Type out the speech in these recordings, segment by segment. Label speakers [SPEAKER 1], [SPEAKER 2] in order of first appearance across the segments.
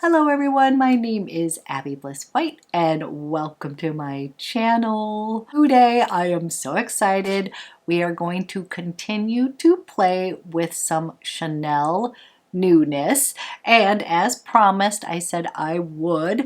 [SPEAKER 1] Hello everyone, my name is Abby Bliss White and welcome to my channel. Today I am so excited. We are going to continue to play with some Chanel newness, and as promised I said I would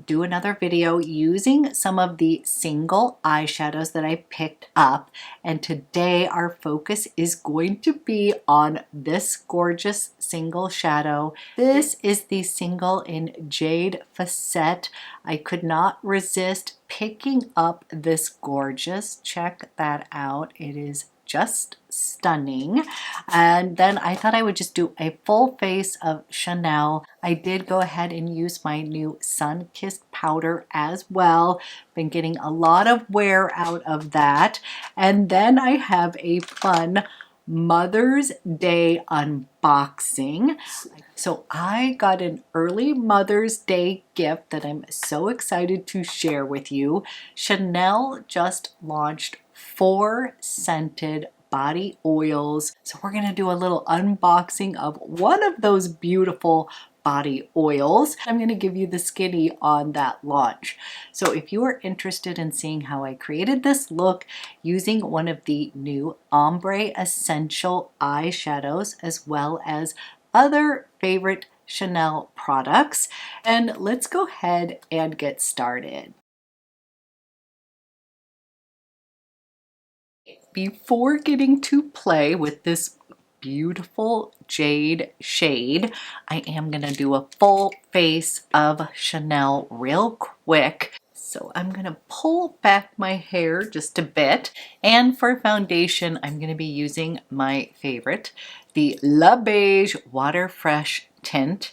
[SPEAKER 1] do another video using some of the single eyeshadows that I picked up, and today our focus is going to be on this gorgeous single shadow. This is the single in Jade Facette. I could not resist picking up this gorgeous. Check that out. It is just stunning. And then I thought I would just do a full face of Chanel. I did go ahead and use my new Sun-Kissed powder as well. Been getting a lot of wear out of that. And then I have a fun Mother's Day unboxing. So I got an early Mother's Day gift that I'm so excited to share with you. Chanel just launched 4 scented body oils. So we're going to do a little unboxing of one of those beautiful body oils. I'm going to give you the skinny on that launch. So if you are interested in seeing how I created this look using one of the new Ombre Essential eyeshadows, as well as other favorite Chanel products, and let's go ahead and get started. Before getting to play with this beautiful jade shade, I am going to do a full face of Chanel real quick. So I'm going to pull back my hair just a bit, and for foundation I'm going to be using my favorite, the BeigesWater-Fresh tint.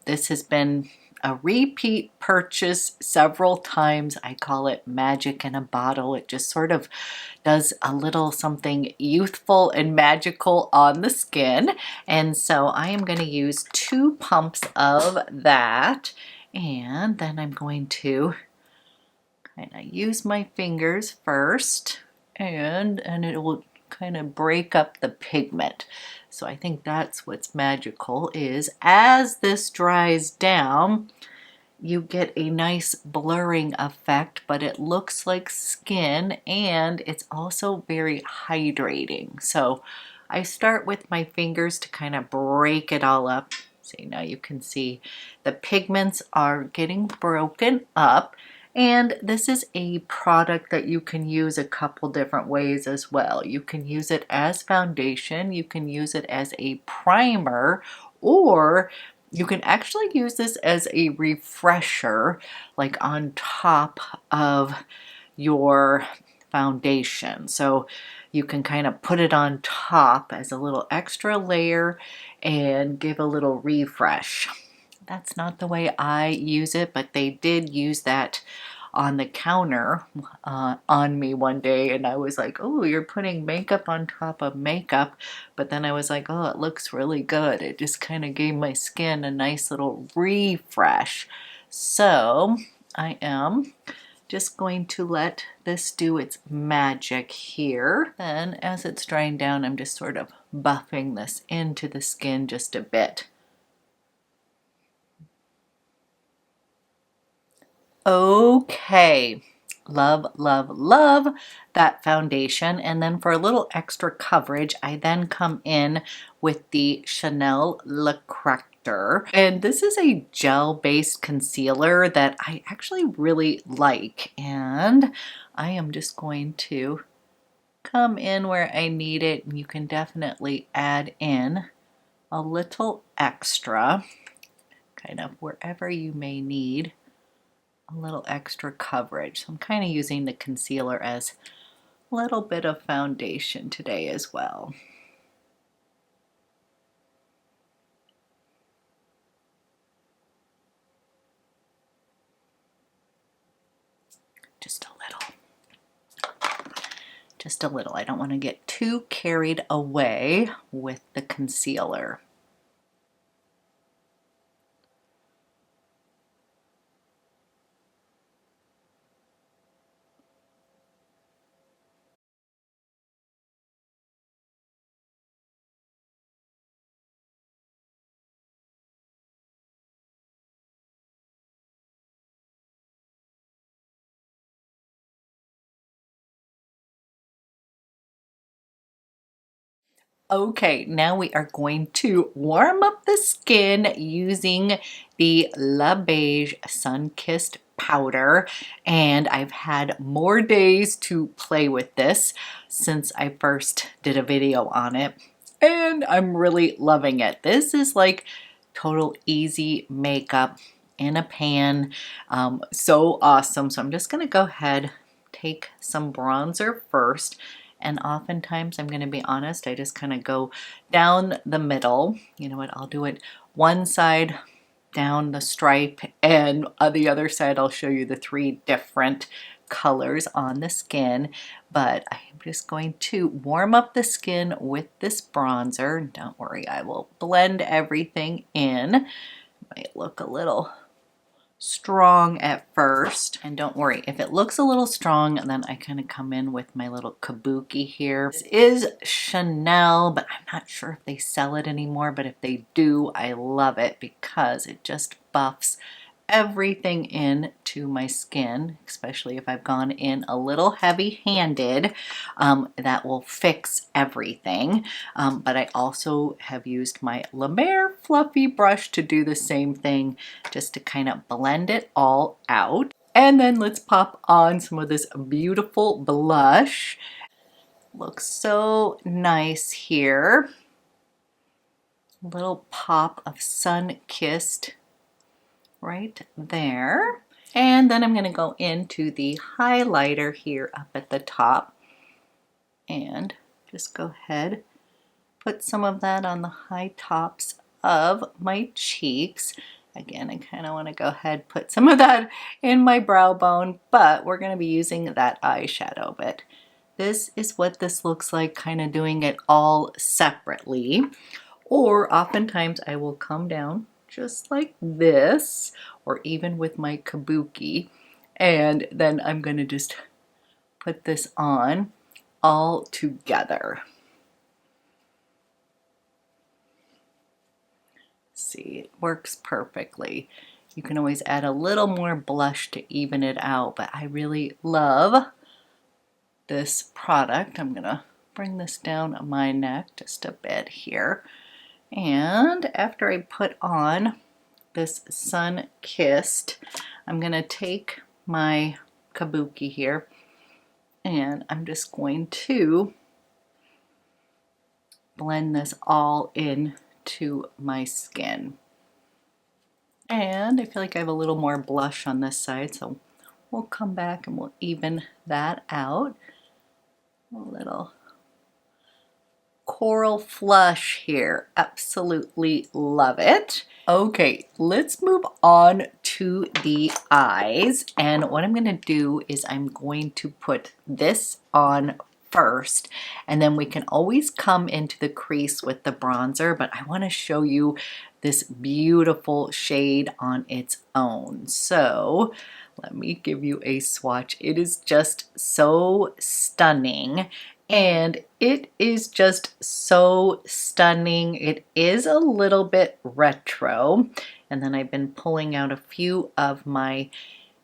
[SPEAKER 1] This has been a repeat purchase several times. I call it magic in a bottle. It just sort of does a little something youthful and magical on the skin. And so I am going to use 2 pumps of that, and then I'm going to kind of use my fingers first, and it will kind of break up the pigment. So I think that's what's magical, is as this dries down you get a nice blurring effect, but it looks like skin, and it's also very hydrating. So I start with my fingers to kind of break it all up. See, now you can see the pigments are getting broken up. And this is a product that you can use a couple different ways as well. You can use it as foundation, you can use it as a primer, or you can actually use this as a refresher, like on top of your foundation. So you can kind of put it on top as a little extra layer and give a little refresh. That's not the way I use it, but they did use that on the counter on me one day, and I was like, oh, you're putting makeup on top of makeup. But then I was like, oh, it looks really good. It just kind of gave my skin a nice little refresh. So I am just going to let this do its magic here. Then as it's drying down, I'm just sort of buffing this into the skin just a bit. Okay, love, love, love that foundation. And then for a little extra coverage, I then come in with the Chanel Le Correcteur. And this is a gel-based concealer that I actually really like. And I am just going to come in where I need it. And you can definitely add in a little extra, kind of wherever you may need a little extra coverage. So I'm kind of using the concealer as a little bit of foundation today as well. Just a little. Just a little. I don't want to get too carried away with the concealer. Okay, now we are going to warm up the skin using the La Beige Sun-Kissed powder, and I've had more days to play with this since I first did a video on it, and I'm really loving it. This is like total easy makeup in a pan. So awesome. So I'm just gonna go ahead, take some bronzer first. And oftentimes, I'm going to be honest, I just kind of go down the middle. You know what, I'll do it one side down the stripe, and on the other side I'll show you the 3 different colors on the skin. But I'm just going to warm up the skin with this bronzer. Don't worry, I will blend everything in. Might look a little strong at first, and don't worry if it looks a little strong, then I kind of come in with my little kabuki here. This is Chanel, but I'm not sure if they sell it anymore, but if they do, I love it because it just buffs everything into my skin, especially if I've gone in a little heavy-handed. That will fix everything. But I also have used my La Mer fluffy brush to do the same thing, just to kind of blend it all out. And then let's pop on some of this beautiful blush. Looks so nice here. A little pop of sun-kissed right there. And then I'm going to go into the highlighter here up at the top and just go ahead, put some of that on the high tops of my cheeks. Again, I kind of want to go ahead, put some of that in my brow bone, but we're going to be using that eyeshadow bit. This is what this looks like, kind of doing it all separately. Or oftentimes I will come down just like this, or even with my kabuki, and then I'm going to just put this on all together. See, it works perfectly. You can always add a little more blush to even it out, but I really love this product. I'm gonna bring this down my neck just a bit here. And after I put on this sun-kissed, I'm gonna take my kabuki here and I'm just going to blend this all in to my skin. And I feel like I have a little more blush on this side, so we'll come back and we'll even that out. A little coral flush here. Absolutely love it. Okay, let's move on to the eyes. And what I'm going to do is I'm going to put this on first, and then we can always come into the crease with the bronzer, but I want to show you this beautiful shade on its own. So let me give you a swatch. It is just so stunning. And it is just so stunning. It is a little bit retro. And then I've been pulling out a few of my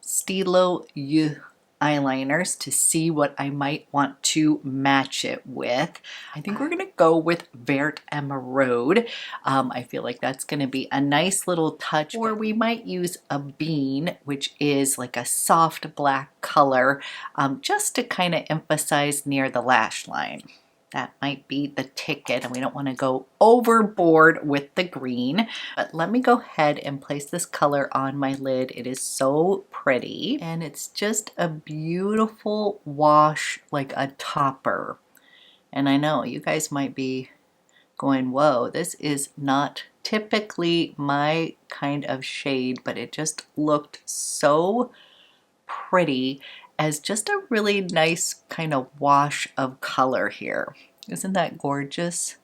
[SPEAKER 1] Stylo Yeux eyeliners to see what I might want to match it with. I think we're gonna go with Vert Emeraude. I feel like that's gonna be a nice little touch. Or we might use Ebene, which is like a soft black color, just to kind of emphasize near the lash line. That might be the ticket, and we don't want to go overboard with the green. But let me go ahead and place this color on my lid. It is so pretty, and it's just a beautiful wash, like a topper. And I know you guys might be going, whoa, this is not typically my kind of shade, but it just looked so pretty as just a really nice kind of wash of color here. Isn't that gorgeous?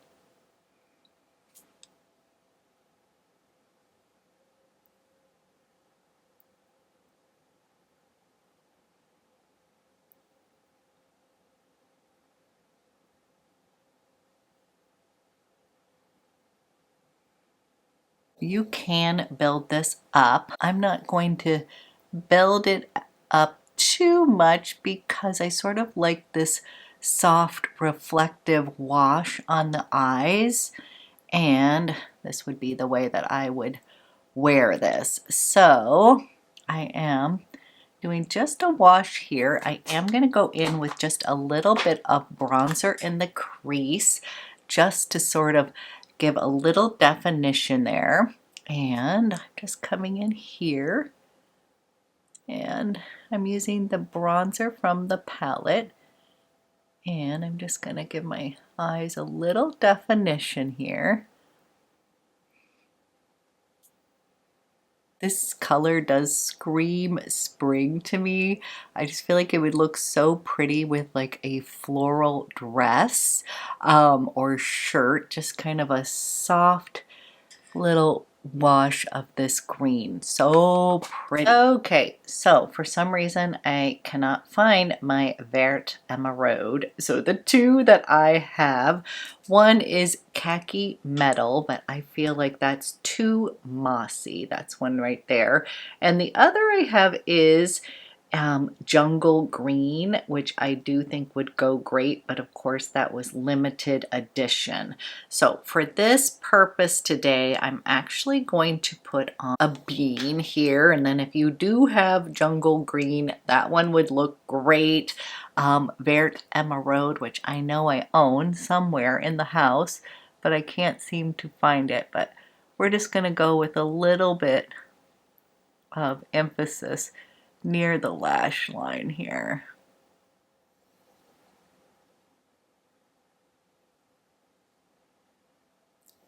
[SPEAKER 1] You can build this up. I'm not going to build it up too much because I sort of like this soft reflective wash on the eyes, and this would be the way that I would wear this. So I am doing just a wash here. I am going to go in with just a little bit of bronzer in the crease just to sort of give a little definition there. And I'm just coming in here and I'm using the bronzer from the palette, and I'm just going to give my eyes a little definition here. This color does scream spring to me. I just feel like it would look so pretty with like a floral dress or shirt, just kind of a soft little wash of this green. So pretty. Okay, so for some reason I cannot find my Vert Emeraude. So the two that I have, one is khaki metal, but I feel like that's too mossy. That's one right there. And the other I have is jungle green, which I do think would go great, but of course that was limited edition. So for this purpose today, I'm actually going to put on a bean here, and then if you do have jungle green, that one would look great. Vert Emeraude, which I know I own somewhere in the house, but I can't seem to find it, but we're just going to go with a little bit of emphasis near the lash line here.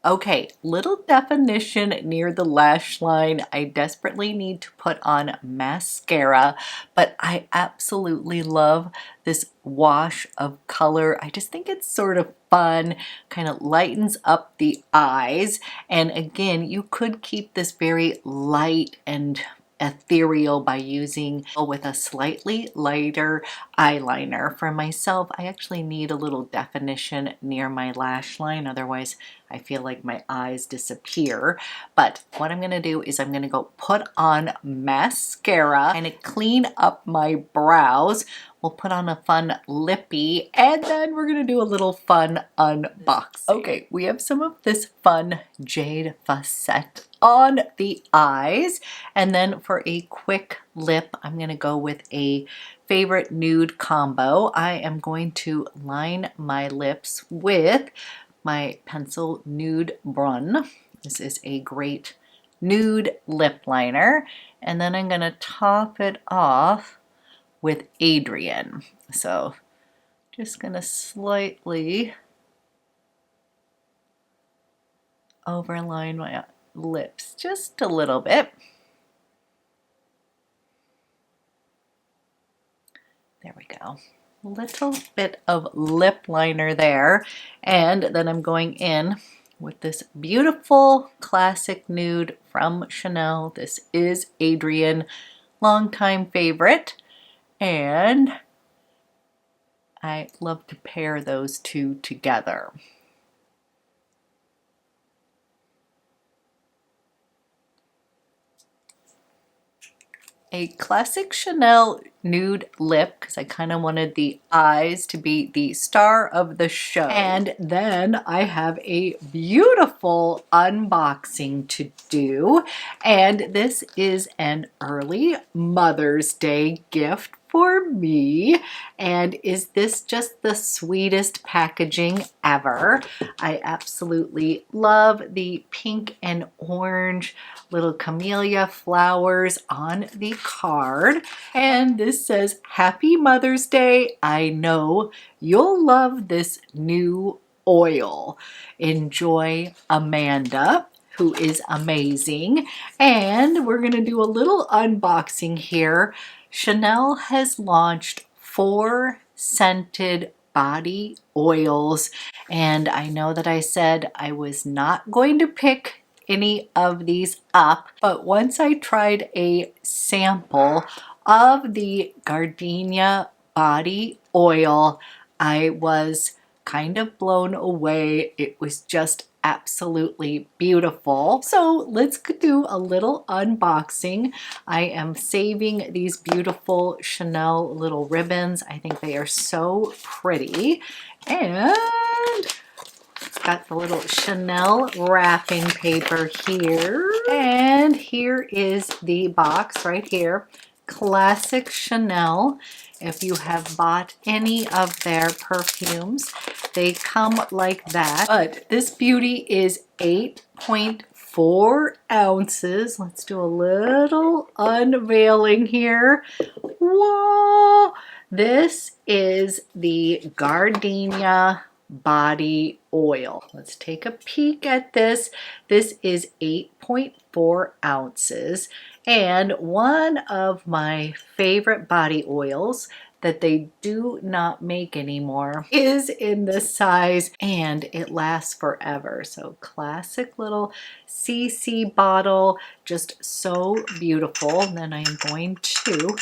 [SPEAKER 1] Okay, little definition near the lash line. I desperately need to put on mascara, but I absolutely love this wash of color. I just think it's sort of fun, kind of lightens up the eyes. And again, you could keep this very light and ethereal by using with a slightly lighter eyeliner. For myself, I actually need a little definition near my lash line, otherwise I feel like my eyes disappear. But what I'm going to do is I'm going to go put on mascara and clean up my brows. We'll put on a fun lippy, and then we're going to do a little fun unboxing. Okay, we have some of this fun Jade Facetté on the eyes, and then for a quick lip, I'm going to go with a favorite nude combo. I am going to line my lips with my pencil Nude Brun. This is a great nude lip liner, and then I'm going to top it off with Adrienne. So just going to slightly overline my lips just a little bit. There we go. Little bit of lip liner there, and then I'm going in with this beautiful classic nude from Chanel. This is Adrienne, longtime favorite, and I love to pair those two together. A classic Chanel nude lip, because I kind of wanted the eyes to be the star of the show. And then I have a beautiful unboxing to do, and this is an early Mother's Day gift for me. And is this just the sweetest packaging ever? I absolutely love the pink and orange little camellia flowers on the card. And this says, Happy Mother's Day. I know you'll love this new oil. Enjoy, Amanda, who is amazing. And we're going to do a little unboxing here. Chanel has launched 4 scented body oils, and I know that I said I was not going to pick any of these up, but once I tried a sample of the Gardénia body oil, I was kind of blown away. It was just absolutely beautiful. So let's do a little unboxing. I am saving these beautiful Chanel little ribbons. I think they are so pretty. And got the little Chanel wrapping paper here. And here is the box right here. Classic Chanel. If you have bought any of their perfumes, they come like that. But this beauty is 8.4 ounces. Let's do a little unveiling here. Whoa! This is the Gardénia body oil. Let's take a peek at this. This is 8.4 ounces. And one of my favorite body oils that they do not make anymore is in this size, and it lasts forever. So classic little CC bottle, just so beautiful. And then I'm going to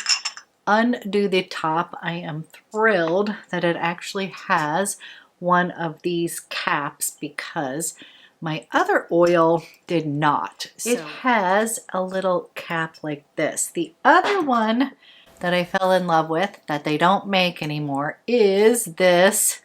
[SPEAKER 1] undo the top. I am thrilled that it actually has one of these caps because my other oil did not. It has a little cap like this. The other one that I fell in love with that they don't make anymore is this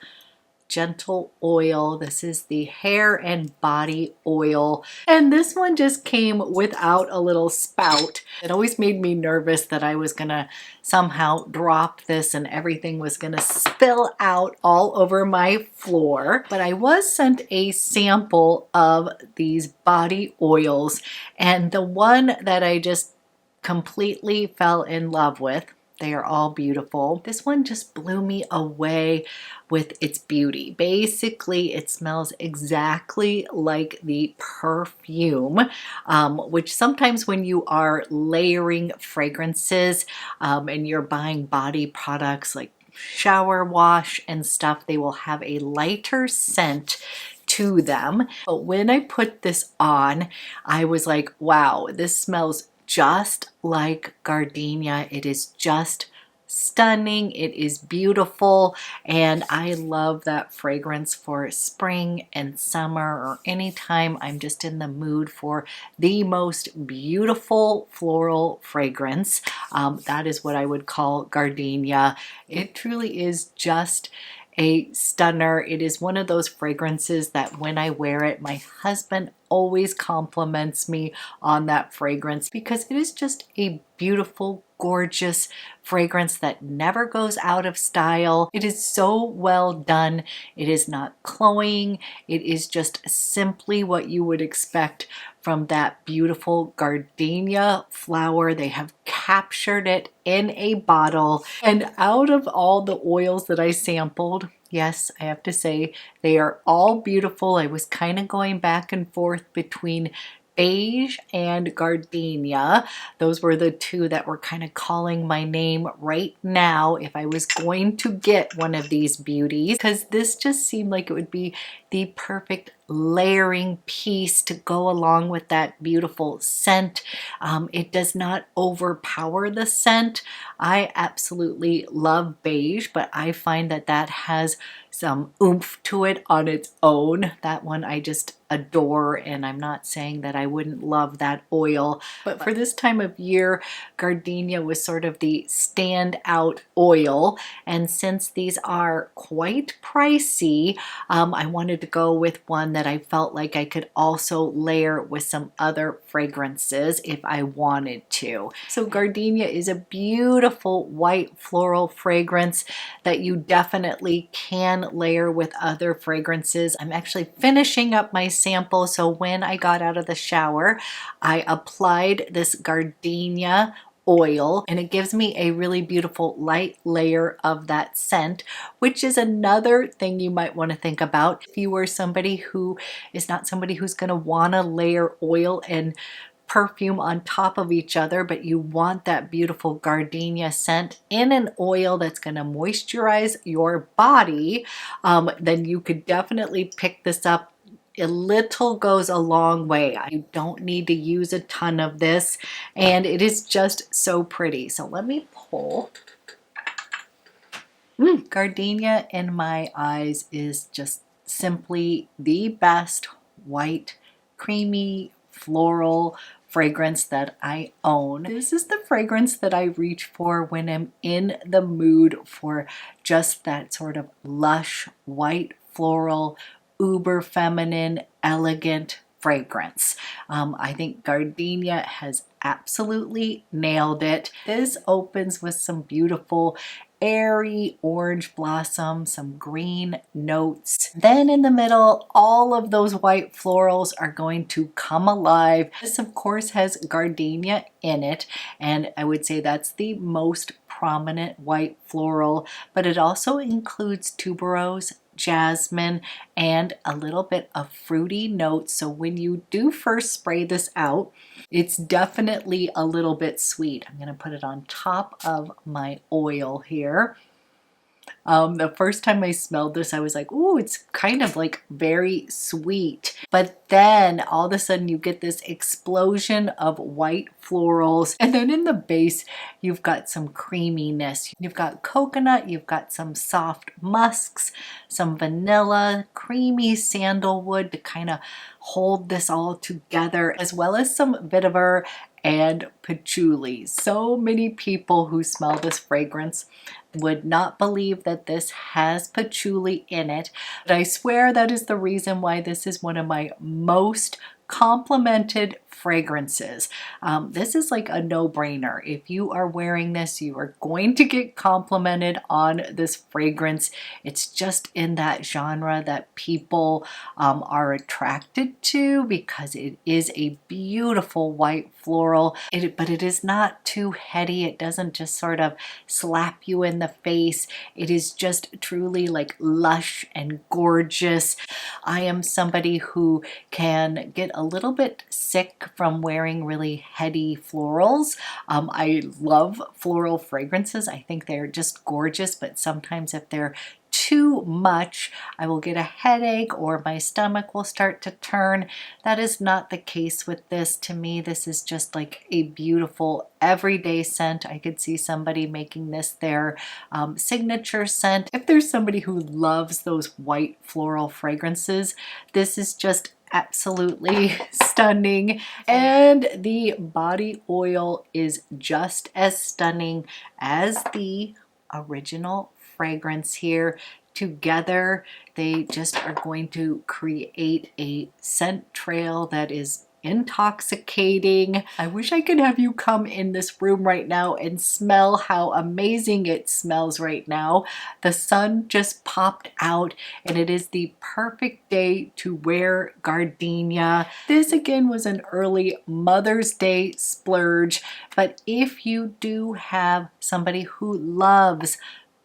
[SPEAKER 1] gentle oil. This is the hair and body oil, and this one just came without a little spout. It always made me nervous that I was gonna somehow drop this and everything was gonna spill out all over my floor. But I was sent a sample of these body oils, and the one that I just completely fell in love with, they are all beautiful. This one just blew me away with its beauty. Basically, it smells exactly like the perfume, which sometimes when you are layering fragrances and you're buying body products like shower wash and stuff, they will have a lighter scent to them. But when I put this on, I was like, wow, this smells just like Gardénia. It is just stunning. It is beautiful, and I love that fragrance for spring and summer, or anytime I'm just in the mood for the most beautiful floral fragrance. That is what I would call Gardénia. It truly is just a stunner. It is one of those fragrances that when I wear it, my husband always compliments me on that fragrance because it is just a beautiful, gorgeous fragrance that never goes out of style. It is so well done. It is not cloying. It is just simply what you would expect from that beautiful Gardénia flower. They have captured it in a bottle. And out of all the oils that I sampled, yes, I have to say, they are all beautiful. I was kind of going back and forth between Beige and Gardénia. Those were the two that were kind of calling my name right now if I was going to get one of these beauties, because this just seemed like it would be the perfect layering piece to go along with that beautiful scent. It does not overpower the scent. I absolutely love beige, but I find that that has some oomph to it on its own. That one I just adore, and I'm not saying that I wouldn't love that oil, but for this time of year, Gardénia was sort of the standout oil, and since these are quite pricey, I wanted to go with one that I felt like I could also layer with some other fragrances if I wanted to. So Gardénia is a beautiful white floral fragrance that you definitely can layer with other fragrances. I'm actually finishing up my sample, so when I got out of the shower, I applied this Gardénia oil, and it gives me a really beautiful light layer of that scent, which is another thing you might want to think about if you are somebody who is not somebody who's going to want to layer oil and perfume on top of each other, but you want that beautiful Gardénia scent in an oil that's going to moisturize your body, then you could definitely pick this up. A little goes a long way. You don't need to use a ton of this, and it is just so pretty. So let me pull. Gardénia in my eyes is just simply the best white, creamy, floral fragrance that I own. This is the fragrance that I reach for when I'm in the mood for just that sort of lush, white, floral, uber feminine, elegant fragrance. I think Gardénia has absolutely nailed it. This opens with some beautiful airy orange blossom, some green notes. Then in the middle, all of those white florals are going to come alive. This of course has Gardénia in it, and I would say that's the most prominent white floral, but it also includes tuberose, jasmine, and a little bit of fruity notes. So when you do first spray this out, it's definitely a little bit sweet. I'm going to put it on top of my oil here. The first time I smelled this, I was like, ooh, it's kind of like very sweet. But then all of a sudden you get this explosion of white florals. And then in the base, you've got some creaminess. You've got coconut, you've got some soft musks, some vanilla, creamy sandalwood to kind of hold this all together, as well as some vetiver and patchouli. So many people who smell this fragrance would not believe that this has patchouli in it, but I swear that is the reason why this is one of my most complimented fragrances. This is like a no-brainer. If you are wearing this, you are going to get complimented on this fragrance. It's just in that genre that people are attracted to because it is a beautiful white floral, but it is not too heady. It doesn't just sort of slap you in the face. It is just truly like lush and gorgeous. I am somebody who can get a little bit sick from wearing really heady florals. I love floral fragrances. I think they're just gorgeous, but sometimes if they're too much, I will get a headache or my stomach will start to turn. That is not the case with this. To me, this is just like a beautiful everyday scent. I could see somebody making this their signature scent. If there's somebody who loves those white floral fragrances, this is just absolutely stunning. And the body oil is just as stunning as the original fragrance here. Together, they just are going to create a scent trail that is intoxicating. I wish I could have you come in this room right now and smell how amazing it smells right now. The sun just popped out and it is the perfect day to wear Gardénia. This again was an early Mother's Day splurge, but if you do have somebody who loves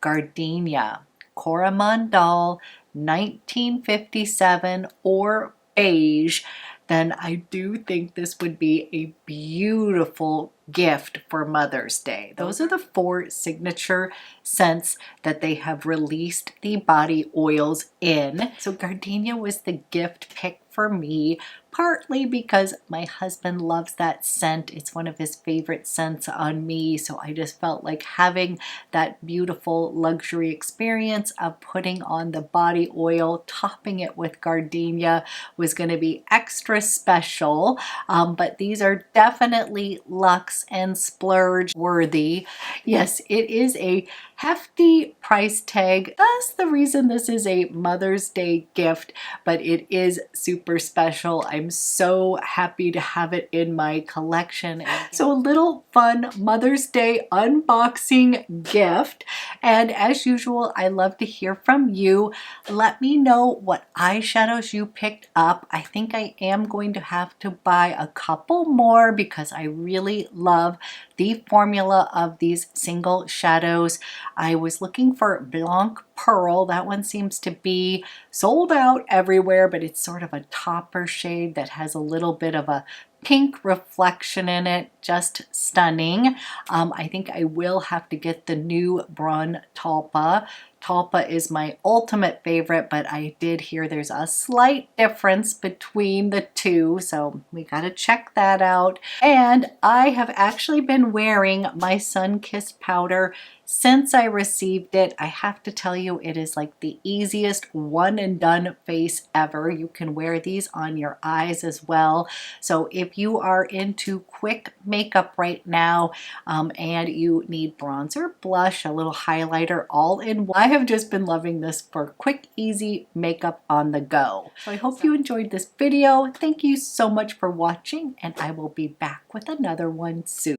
[SPEAKER 1] Gardénia, Coromandel, 1957 or beige, then I do think this would be a beautiful gift for Mother's Day. Those are the 4 signature scents that they have released the body oils in. So Gardénia was the gift pick for me, partly because my husband loves that scent. It's one of his favorite scents on me, so I just felt like having that beautiful luxury experience of putting on the body oil, topping it with Gardénia was going to be extra special. But these are definitely luxe and splurge worthy. Yes, it is a hefty price tag. That's the reason this is a Mother's Day gift, but it is super special. I'm so happy to have it in my collection. So a little fun Mother's Day unboxing gift. And as usual, I love to hear from you. Let me know what eyeshadows you picked up. I think I am going to have to buy a couple more because I really love the formula of these single shadows. I was looking for Blanc Pearl. That one seems to be sold out everywhere, but it's sort of a topper shade that has a little bit of a pink reflection in it. Just stunning. I think I will have to get the new Brun Talpa. Talpa is my ultimate favorite, but I did hear there's a slight difference between the two, so we gotta check that out. And I have actually been wearing my Sun Kissed powder Since I received it, I have to tell you, it is like the easiest one and done face ever. You can wear these on your eyes as well. So if you are into quick makeup right now and you need bronzer, blush, a little highlighter all in one, I have just been loving this for quick, easy makeup on the go. So I hope you enjoyed this video. Thank you so much for watching, and I will be back with another one soon.